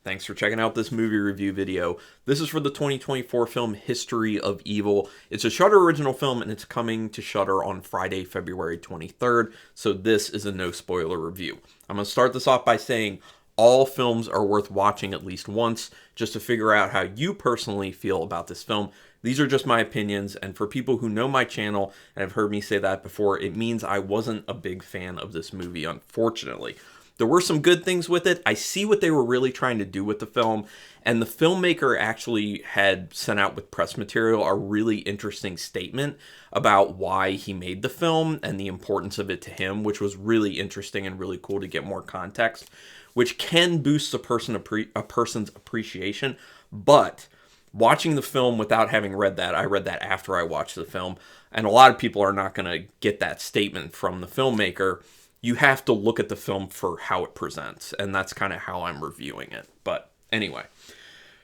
Thanks for checking out this movie review video. This is for the 2024 film History of Evil. It's a Shudder original film and it's coming to Shudder on Friday, February 23rd, so this is a no spoiler review. I'm going to start this off by saying all films are worth watching at least once just to figure out how you personally feel about this film. These are just my opinions, and for people who know my channel and have heard me say that before, it means I wasn't a big fan of this movie, unfortunately. There were some good things with it. I see what they were really trying to do with the film, and the filmmaker actually had sent out with press material a really interesting statement about why he made the film and the importance of it to him, which was really interesting and really cool to get more context, which can boost a person's appreciation. But watching the film without having read that, I read that after I watched the film, and a lot of people are not going to get that statement from the filmmaker. You have to look at the film for how it presents, and that's kind of how I'm reviewing it. But anyway,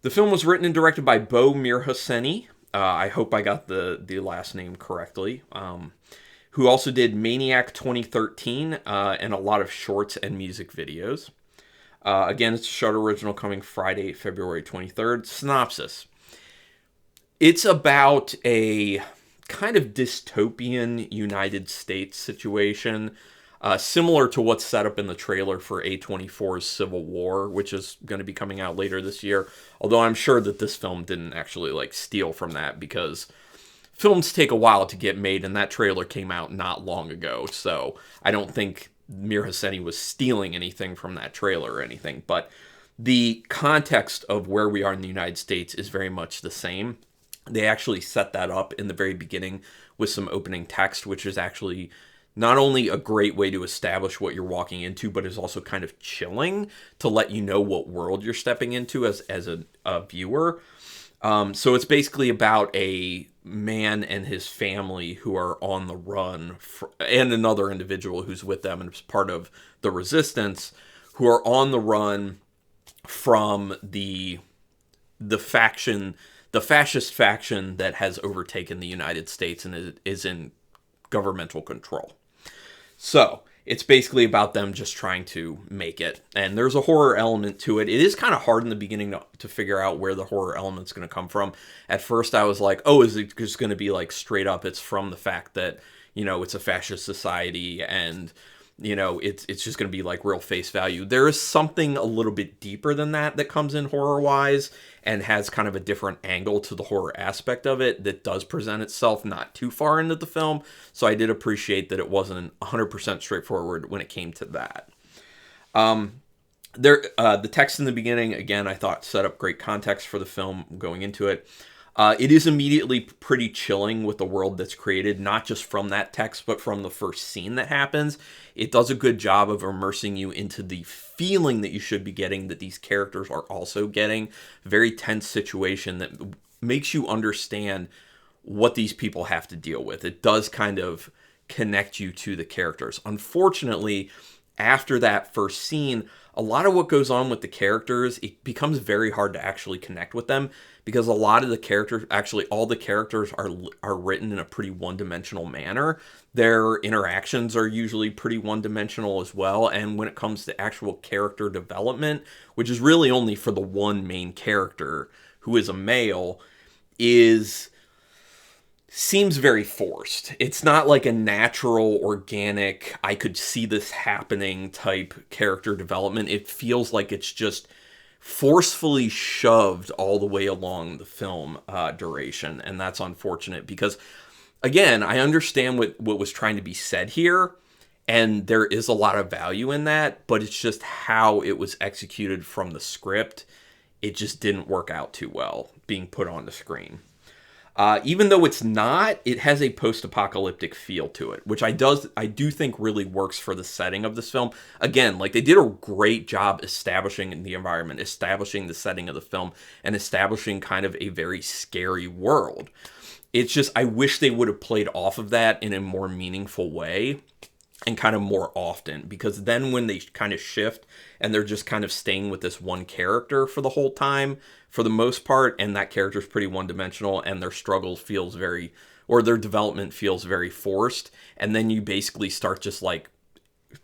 the film was written and directed by Bo Mirhosseni. I hope I got the last name correctly. Who also did Maniac 2013 and a lot of shorts and music videos. Again, it's a Shudder original coming Friday, February 23rd. Synopsis. It's about a kind of dystopian United States situation, similar to what's set up in the trailer for A24's Civil War, which is going to be coming out later this year. Although I'm sure that this film didn't actually steal from that, because films take a while to get made, and that trailer came out not long ago. So I don't think Mirhosseni was stealing anything from that trailer or anything. But the context of where we are in the United States is very much the same. They actually set that up in the very beginning with some opening text, which is actually not only a great way to establish what you're walking into, but is also kind of chilling to let you know what world you're stepping into as a viewer. So it's basically about a man and his family who are on the run, and another individual who's with them and is part of the resistance, who are on the run from the fascist faction that has overtaken the United States and is in governmental control. So it's basically about them just trying to make it. And there's a horror element to it. It is kind of hard in the beginning to figure out where the horror element's going to come from. At first I was like, oh, is it just going to be straight up it's from the fact that, it's a fascist society and, it's just going to be real face value. There is something a little bit deeper than that comes in horror-wise and has kind of a different angle to the horror aspect of it that does present itself not too far into the film. So I did appreciate that it wasn't 100% straightforward when it came to that. The text in the beginning, again, I thought set up great context for the film going into it. It is immediately pretty chilling with the world that's created, not just from that text, but from the first scene that happens. It does a good job of immersing you into the feeling that you should be getting, that these characters are also getting. Very tense situation that makes you understand what these people have to deal with. It does kind of connect you to the characters. Unfortunately, after that first scene, a lot of what goes on with the characters, it becomes very hard to actually connect with them, because a lot of the characters, actually all the characters are written in a pretty one-dimensional manner. Their interactions are usually pretty one-dimensional as well, and when it comes to actual character development, which is really only for the one main character, who is a male, seems very forced. It's not like a natural, organic, I could see this happening type character development. It feels like it's just forcefully shoved all the way along the film duration, and that's unfortunate because, again, I understand what was trying to be said here, and there is a lot of value in that, but it's just how it was executed from the script. It just didn't work out too well being put on the screen. Even though it's not, it has a post-apocalyptic feel to it, which I do think really works for the setting of this film. Again, they did a great job establishing the environment, establishing the setting of the film, and establishing kind of a very scary world. It's just, I wish they would have played off of that in a more meaningful way and kind of more often, because then when they kind of shift and they're just kind of staying with this one character for the whole time, for the most part, and that character's pretty one-dimensional, and their struggle feels very, or their development feels very forced, and then you basically start just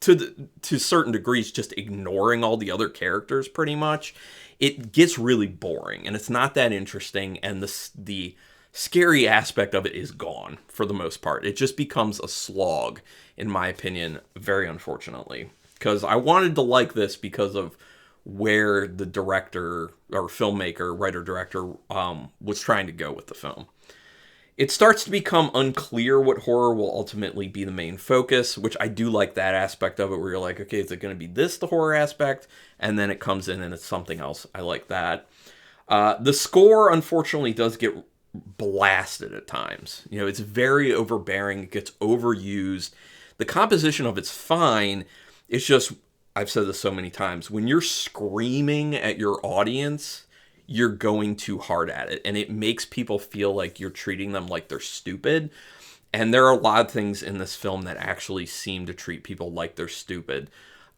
to certain degrees, just ignoring all the other characters pretty much, it gets really boring and it's not that interesting. And the scary aspect of it is gone for the most part. It just becomes a slog, in my opinion, very unfortunately. Because I wanted to like this because of where the director or filmmaker, writer, director was trying to go with the film. It starts to become unclear what horror will ultimately be the main focus, which I do like that aspect of it, where you're like, okay, is it going to be this, the horror aspect? And then it comes in and it's something else. I like that. The score, unfortunately, does get blasted at times. You know, it's very overbearing. It gets overused. The composition of it's fine. It's just, I've said this so many times, when you're screaming at your audience, you're going too hard at it. And it makes people feel like you're treating them like they're stupid. And there are a lot of things in this film that actually seem to treat people like they're stupid.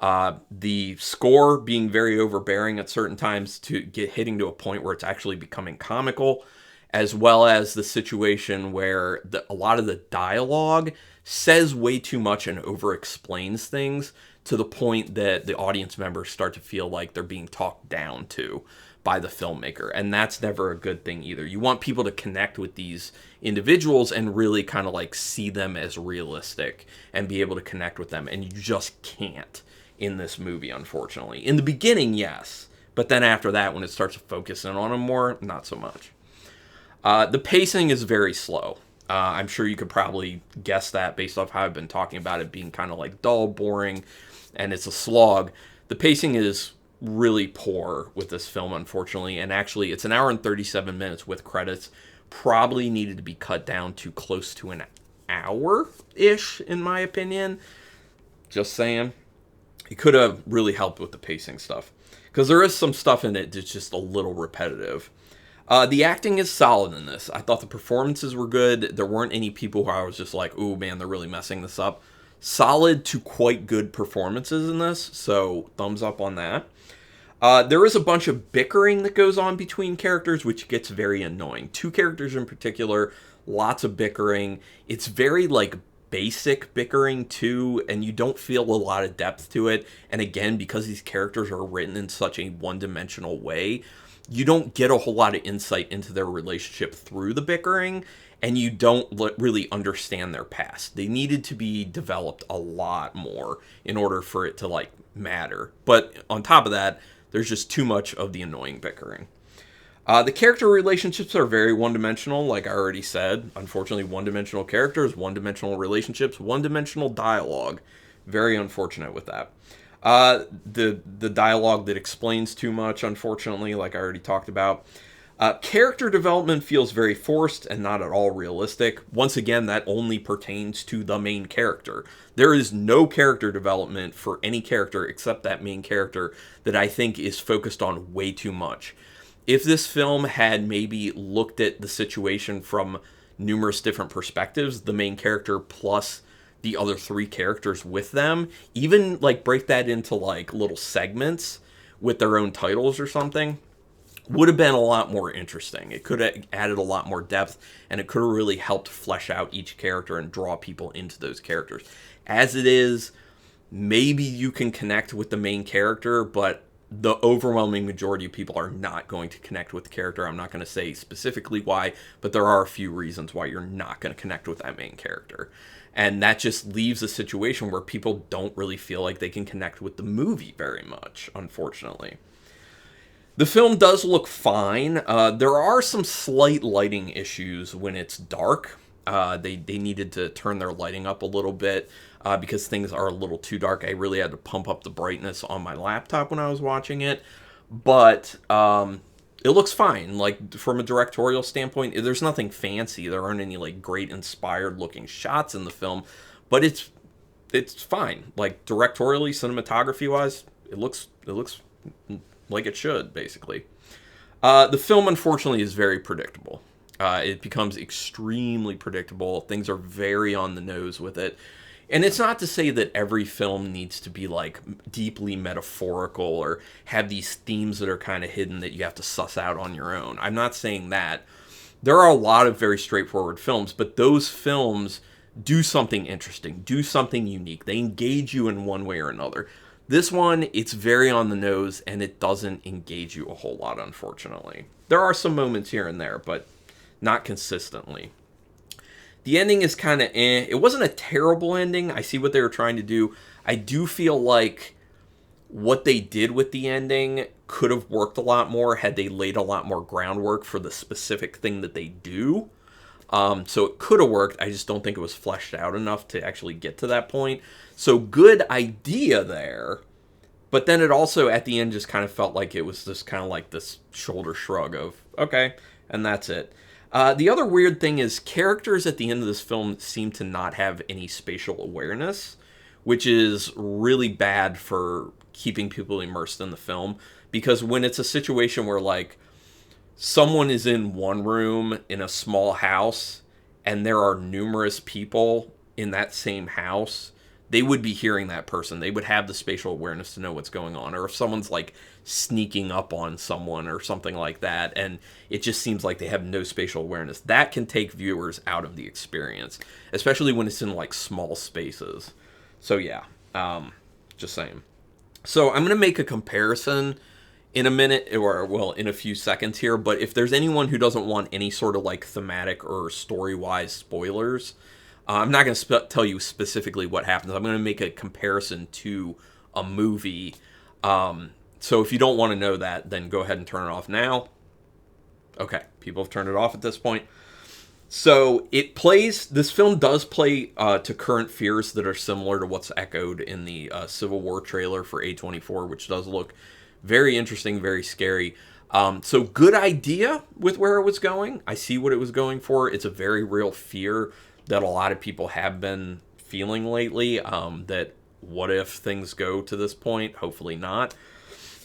The score being very overbearing at certain times to get hitting to a point where it's actually becoming comical, as well as the situation where a lot of the dialogue says way too much and over-explains things to the point that the audience members start to feel like they're being talked down to by the filmmaker. And that's never a good thing either. You want people to connect with these individuals and really kind of like see them as realistic and be able to connect with them. And you just can't in this movie, unfortunately. In the beginning, yes. But then after that, when it starts to focus in on them more, not so much. The pacing is very slow. I'm sure you could probably guess that based off how I've been talking about it being kind of like dull, boring, and it's a slog. The pacing is really poor with this film, unfortunately, and actually it's an hour and 37 minutes with credits. Probably needed to be cut down to close to an hour-ish, in my opinion. Just saying. It could have really helped with the pacing stuff, because there is some stuff in it that's just a little repetitive. The acting is solid in this. I thought the performances were good. There weren't any people who I was just like, ooh, man, they're really messing this up. Solid to quite good performances in this, so thumbs up on that. There is a bunch of bickering that goes on between characters, which gets very annoying. Two characters in particular, lots of bickering. It's very, like, basic bickering, too, and you don't feel a lot of depth to it. And again, because these characters are written in such a one-dimensional way, you don't get a whole lot of insight into their relationship through the bickering, and you don't really understand their past. They needed to be developed a lot more in order for it to, like, matter. But on top of that, there's just too much of the annoying bickering. The character relationships are very one-dimensional, like I already said. Unfortunately, one-dimensional characters, one-dimensional relationships, one-dimensional dialogue. Very unfortunate with that. The dialogue that explains too much, unfortunately, like I already talked about. Character development feels very forced and not at all realistic. Once again, that only pertains to the main character. There is no character development for any character except that main character that I think is focused on way too much. If this film had maybe looked at the situation from numerous different perspectives, the main character plus the other three characters with them, even like break that into like little segments with their own titles or something, would have been a lot more interesting. It could have added a lot more depth, and it could have really helped flesh out each character and draw people into those characters. As it is, maybe you can connect with the main character, but the overwhelming majority of people are not going to connect with the character. I'm not going to say specifically why, but there are a few reasons why you're not going to connect with that main character. And that just leaves a situation where people don't really feel like they can connect with the movie very much, unfortunately. The film does look fine. There are some slight lighting issues when it's dark. They needed to turn their lighting up a little bit because things are a little too dark. I really had to pump up the brightness on my laptop when I was watching it. But it looks fine. Like, from a directorial standpoint, there's nothing fancy. There aren't any, like, great inspired looking shots in the film. But it's fine. Like, directorially, cinematography-wise, it looks like it should, basically. The film, unfortunately, is very predictable. It becomes extremely predictable. Things are very on the nose with it. And it's not to say that every film needs to be, like, deeply metaphorical or have these themes that are kind of hidden that you have to suss out on your own. I'm not saying that. There are a lot of very straightforward films, but those films do something interesting, do something unique. They engage you in one way or another. This one, it's very on the nose, and it doesn't engage you a whole lot, unfortunately. There are some moments here and there, but not consistently. The ending is kind of eh. It wasn't a terrible ending. I see what they were trying to do. I do feel like what they did with the ending could have worked a lot more had they laid a lot more groundwork for the specific thing that they do. So it could have worked. I just don't think it was fleshed out enough to actually get to that point. So good idea there. But then it also, at the end, just kind of felt like it was just kind of like this shoulder shrug of, okay, and that's it. The other weird thing is characters at the end of this film seem to not have any spatial awareness, which is really bad for keeping people immersed in the film. Because when it's a situation where, like, someone is in one room in a small house and there are numerous people in that same house, they would be hearing that person. They would have the spatial awareness to know what's going on. Or if someone's like sneaking up on someone or something like that, and it just seems like they have no spatial awareness, that can take viewers out of the experience, especially when it's in like small spaces. So yeah, just saying. So I'm going to make a comparison in a minute, or well, in a few seconds here, but if there's anyone who doesn't want any sort of like thematic or story-wise spoilers, I'm not going to tell you specifically what happens. I'm going to make a comparison to a movie. So if you don't want to know that, then go ahead and turn it off now. Okay, people have turned it off at this point. So this film does play to current fears that are similar to what's echoed in the Civil War trailer for A24, which does look very interesting, very scary. So good idea with where it was going. I see what it was going for. It's a very real fear that a lot of people have been feeling lately. That what if things go to this point? Hopefully not.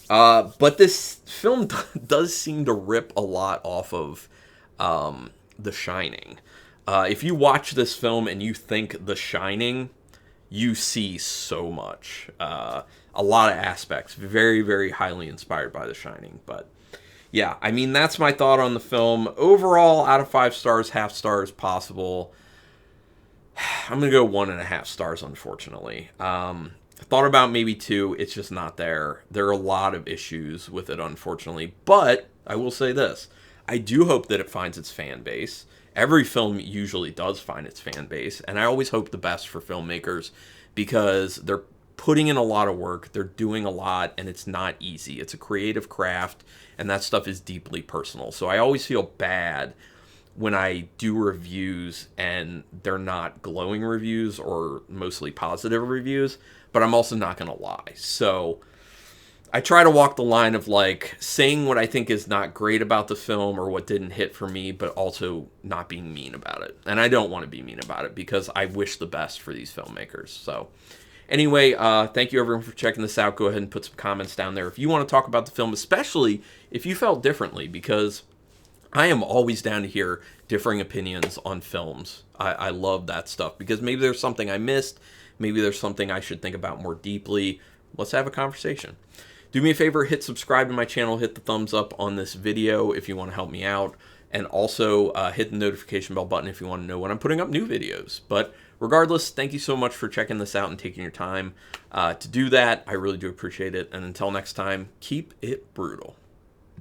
But this film does seem to rip a lot off of The Shining. If you watch this film and you think The Shining, you see so much. A lot of aspects. Very, very highly inspired by The Shining. But yeah, I mean, that's my thought on the film. Overall, out of 5 stars, half stars possible. I'm going to go 1.5 stars, unfortunately. I thought about maybe 2. It's just not there. There are a lot of issues with it, unfortunately. But I will say this. I do hope that it finds its fan base. Every film usually does find its fan base. And I always hope the best for filmmakers because they're putting in a lot of work. They're doing a lot, and it's not easy. It's a creative craft, and that stuff is deeply personal. So I always feel bad when I do reviews and they're not glowing reviews or mostly positive reviews, but I'm also not going to lie. So I try to walk the line of like saying what I think is not great about the film or what didn't hit for me, but also not being mean about it. And I don't want to be mean about it because I wish the best for these filmmakers. So anyway, thank you everyone for checking this out. Go ahead and put some comments down there if you want to talk about the film, especially if you felt differently, because I am always down to hear differing opinions on films. I love that stuff because maybe there's something I missed. Maybe there's something I should think about more deeply. Let's have a conversation. Do me a favor, hit subscribe to my channel, hit the thumbs up on this video if you want to help me out, and also hit the notification bell button if you want to know when I'm putting up new videos. But regardless, thank you so much for checking this out and taking your time to do that. I really do appreciate it. And until next time, keep it brutal.